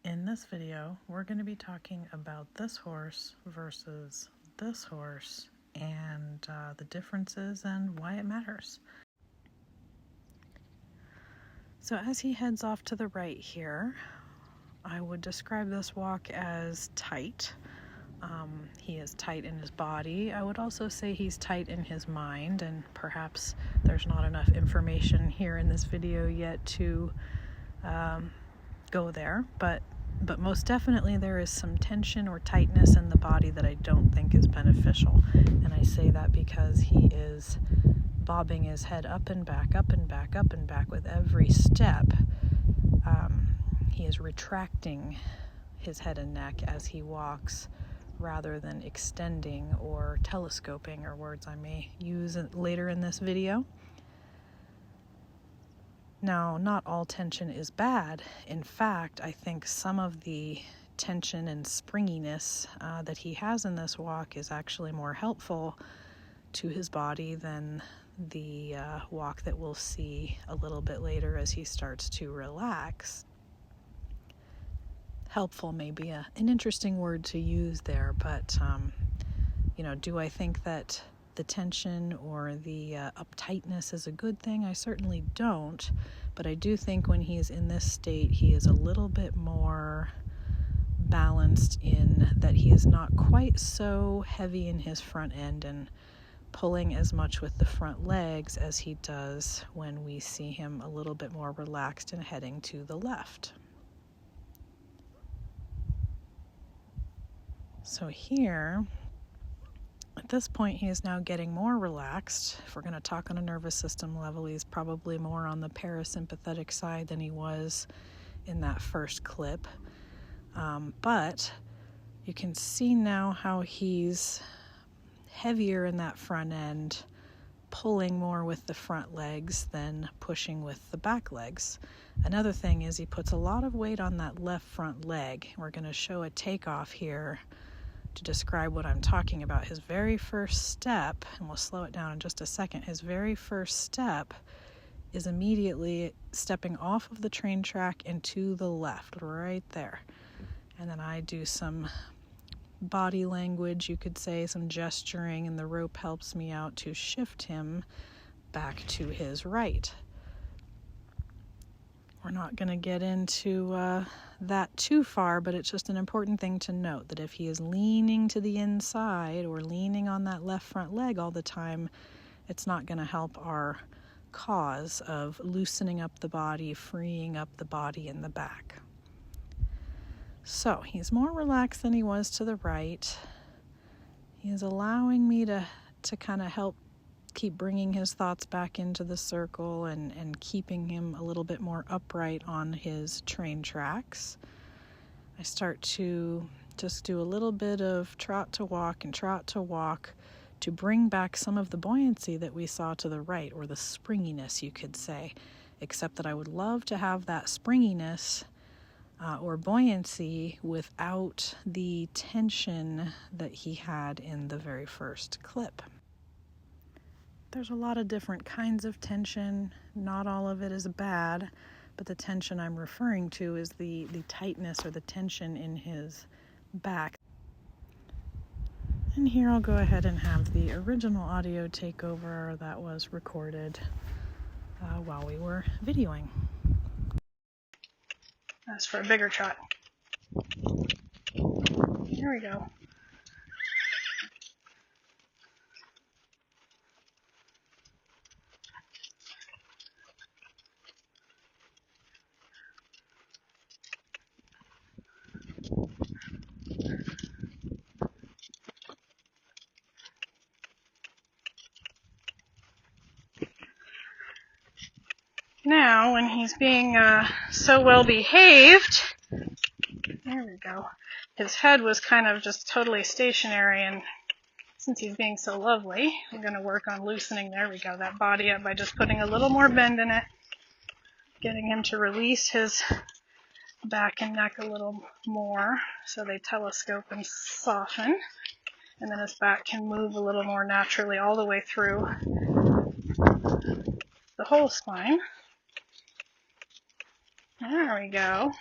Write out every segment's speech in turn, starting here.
In this video, we're going to be talking about this horse versus this horse and the differences and why it matters. So as he heads off to the right here, I would describe this walk as tight. He is tight in his body. I would also say he's tight in his mind, and perhaps there's not enough information here in this video yet to go there, but most definitely there is some tension or tightness in the body that I don't think is beneficial. And I say that because he is bobbing his head up and back, up and back, up and back with every step. He is retracting his head and neck as he walks rather than extending or telescoping, or words I may use later in this video. Now, not all tension is bad. In fact, I think some of the tension and springiness that he has in this walk is actually more helpful to his body than the walk that we'll see a little bit later as he starts to relax. Helpful may be an interesting word to use there, but do I think that the tension or the uptightness is a good thing? I certainly don't, but I do think when he is in this state, he is a little bit more balanced in that he is not quite so heavy in his front end and pulling as much with the front legs as he does when we see him a little bit more relaxed and heading to the left. So here, at this point, he is now getting more relaxed. If we're going to talk on a nervous system level, he's probably more on the parasympathetic side than he was in that first clip. But you can see now how he's heavier in that front end, pulling more with the front legs than pushing with the back legs. Another thing is he puts a lot of weight on that left front leg. We're going to show a takeoff here to describe what I'm talking about. His very first step, and we'll slow it down in just a second, his very first step is immediately stepping off of the train track and to the left, right there. And then I do some body language, you could say, some gesturing, and the rope helps me out to shift him back to his right. We're not going to get into that too far, but it's just an important thing to note that if he is leaning to the inside or leaning on that left front leg all the time, it's not going to help our cause of loosening up the body, freeing up the body in the back. So he's more relaxed than he was to the right. He is allowing me to kind of help keep bringing his thoughts back into the circle and keeping him a little bit more upright on his train tracks. I start to just do a little bit of trot to walk and trot to walk to bring back some of the buoyancy that we saw to the right, or the springiness, you could say, except that I would love to have that springiness or buoyancy without the tension that he had in the very first clip. There's a lot of different kinds of tension. Not all of it is bad, but the tension I'm referring to is the tightness or the tension in his back. And here I'll go ahead and have the original audio take over that was recorded while we were videoing. That's for a bigger trot. Here we go. Now, when he's being so well behaved, there we go. His head was kind of just totally stationary, and since he's being so lovely, I'm going to work on loosening, there we go, that body up by just putting a little more bend in it, getting him to release his back and neck a little more so they telescope and soften, and then his back can move a little more naturally all the way through the whole spine. There we go.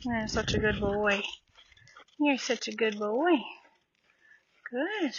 You're such a good boy. You're such a good boy. Good.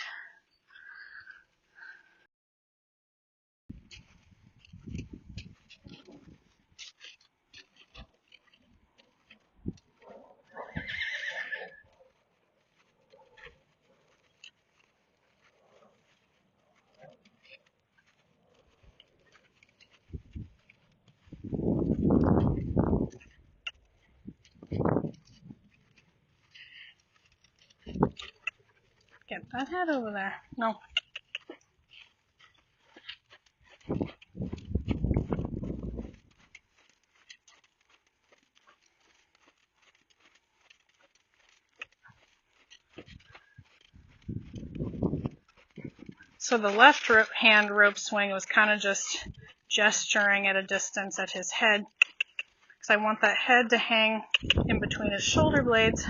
Get that head over there. No. So the left hand rope swing was kind of just gesturing at a distance at his head, because I want that head to hang in between his shoulder blades.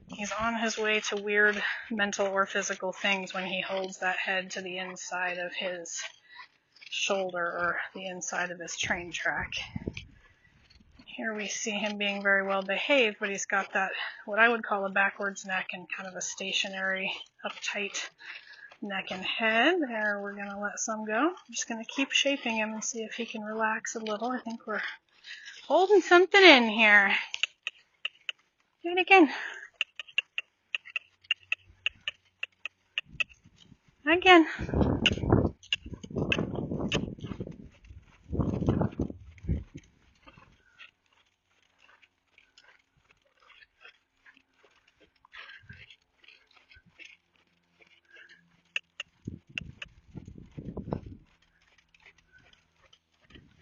He's on his way to weird mental or physical things when he holds that head to the inside of his shoulder or the inside of his train track. Here we see him being very well behaved, but he's got that, what I would call a backwards neck and kind of a stationary, uptight neck and head. There, we're going to let some go. I'm just going to keep shaping him and see if he can relax a little. I think we're holding something in here. Do it again. Again.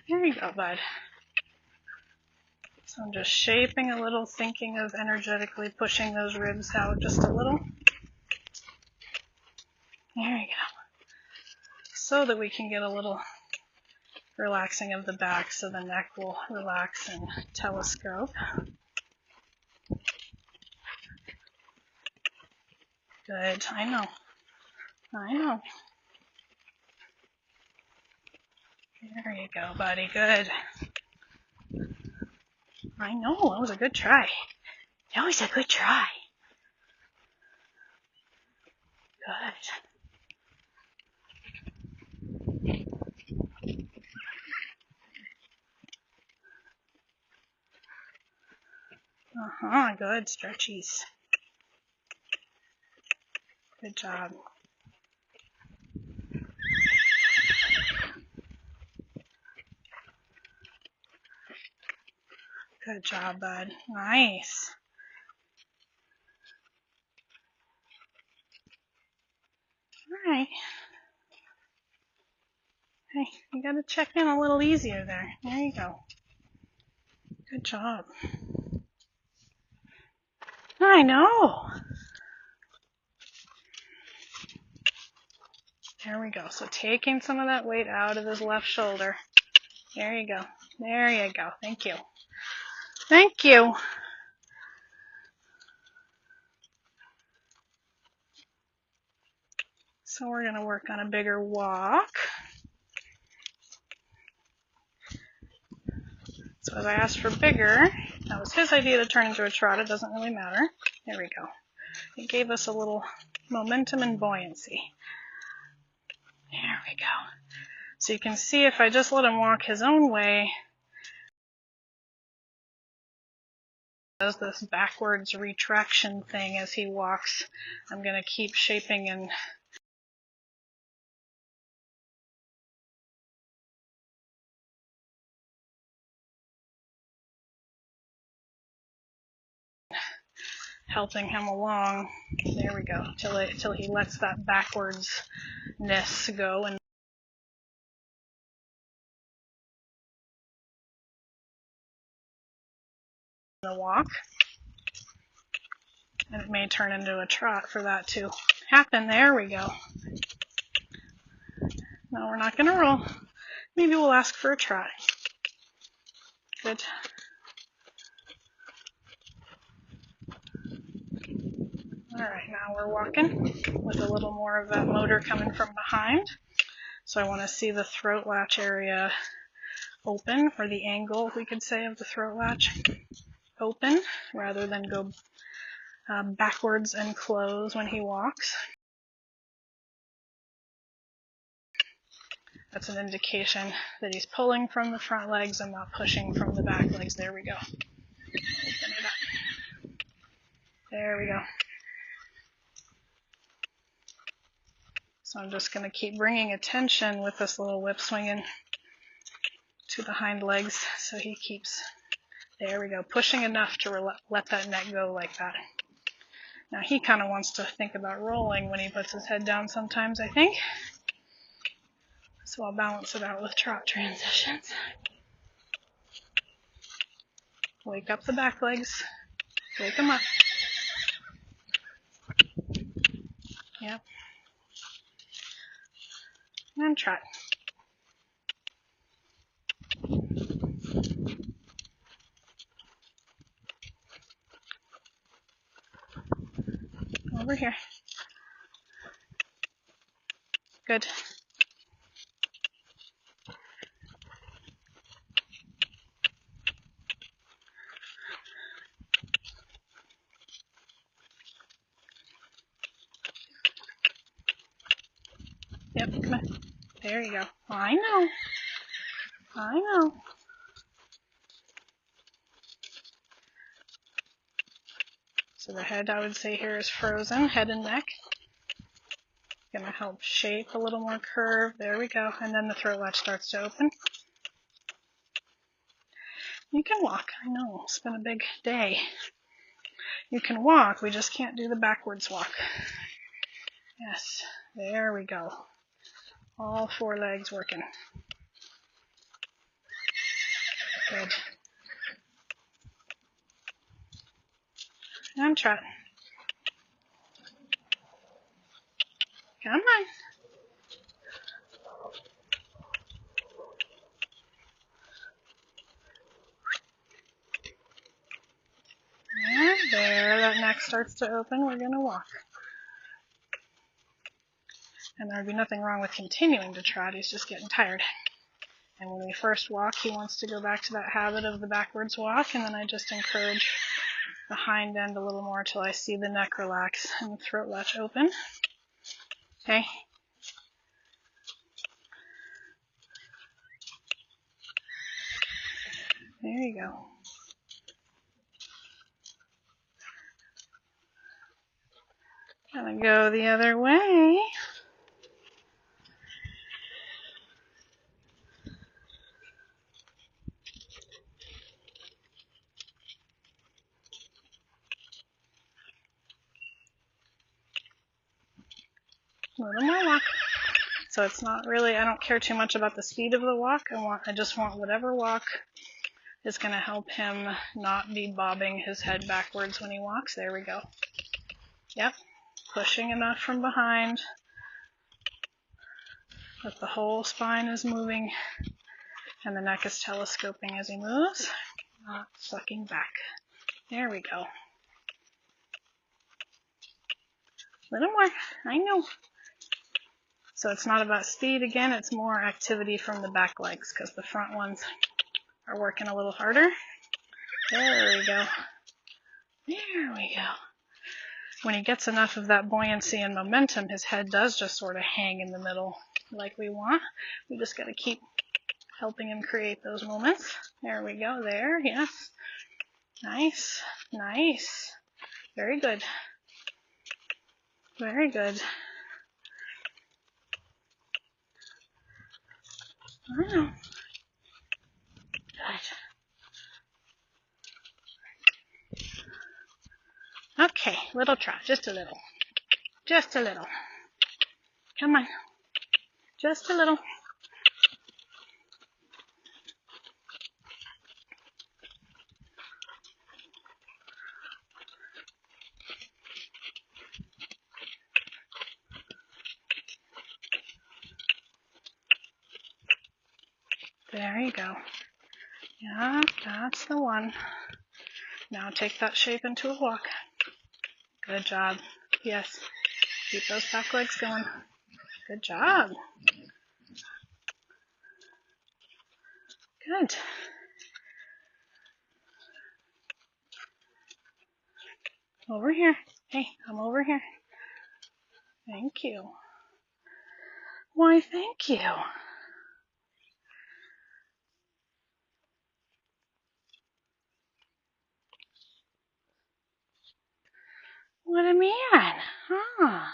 There you go, bud. So I'm just shaping a little, thinking of energetically pushing those ribs out just a little. There you go. So that we can get a little relaxing of the back, so the neck will relax and telescope. Good. I know. There you go, buddy. Good. I know. That was a good try. That was a good try. Good. Good. Stretchies. Good job. Good job, bud. Nice. All right. Hey, you gotta check in a little easier there. There you go. Good job. I know. There we go. So taking some of that weight out of his left shoulder. There you go. There you go. Thank you. Thank you. So we're going to work on a bigger walk. So as I asked for bigger, that was his idea to turn into a trot. It doesn't really matter. There we go. It gave us a little momentum and buoyancy. There we go. So you can see if I just let him walk his own way, does this backwards retraction thing as he walks. I'm going to keep shaping and helping him along. There we go, till he lets that backwardsness go and the walk. And it may turn into a trot for that to happen. There we go. No, we're not going to roll. Maybe we'll ask for a trot. Good. All right, now we're walking with a little more of that motor coming from behind. So I want to see the throat latch area open, or the angle, we could say, of the throat latch open, rather than go backwards and close when he walks. That's an indication that he's pulling from the front legs and not pushing from the back legs. There we go. Open it up. There we go. So I'm just going to keep bringing attention with this little whip swinging to the hind legs so he keeps, there we go, pushing enough to let that neck go like that. Now he kind of wants to think about rolling when he puts his head down sometimes, I think. So I'll balance it out with trot transitions. Wake up the back legs. Wake them up. Yep. And trot. Over here. Good. Yep, come on. There you go. I know. I know. So the head, I would say here, is frozen, head and neck. Going to help shape a little more curve. There we go. And then the throat latch starts to open. You can walk. I know. It's been a big day. You can walk. We just can't do the backwards walk. Yes. There we go. All four legs working. Good. And trot. Come on. And there, that neck starts to open. We're going to walk. And there would be nothing wrong with continuing to trot. He's just getting tired. And when we first walk, he wants to go back to that habit of the backwards walk, and then I just encourage the hind end a little more till I see the neck relax and the throat latch open. Okay. There you go. Gonna go the other way. A little more walk. So it's not really, I don't care too much about the speed of the walk. I just want whatever walk is going to help him not be bobbing his head backwards when he walks. There we go. Yep. Pushing enough from behind that the whole spine is moving and the neck is telescoping as he moves, not sucking back. There we go. A little more. I know. So it's not about speed again, it's more activity from the back legs because the front ones are working a little harder. There we go. There we go. When he gets enough of that buoyancy and momentum, his head does just sort of hang in the middle like we want. We just got to keep helping him create those moments. There we go. There, yes. Nice. Nice. Very good. Very good. Oh. Good. Okay, little trot, just a little. Just a little. Come on. Just a little. There you go. Yeah, that's the one. Now take that shape into a walk. Good job. Yes. Keep those back legs going. Good job. Good. Good. Over here. Hey, I'm over here. Thank you. Why, thank you. What a man. Huh.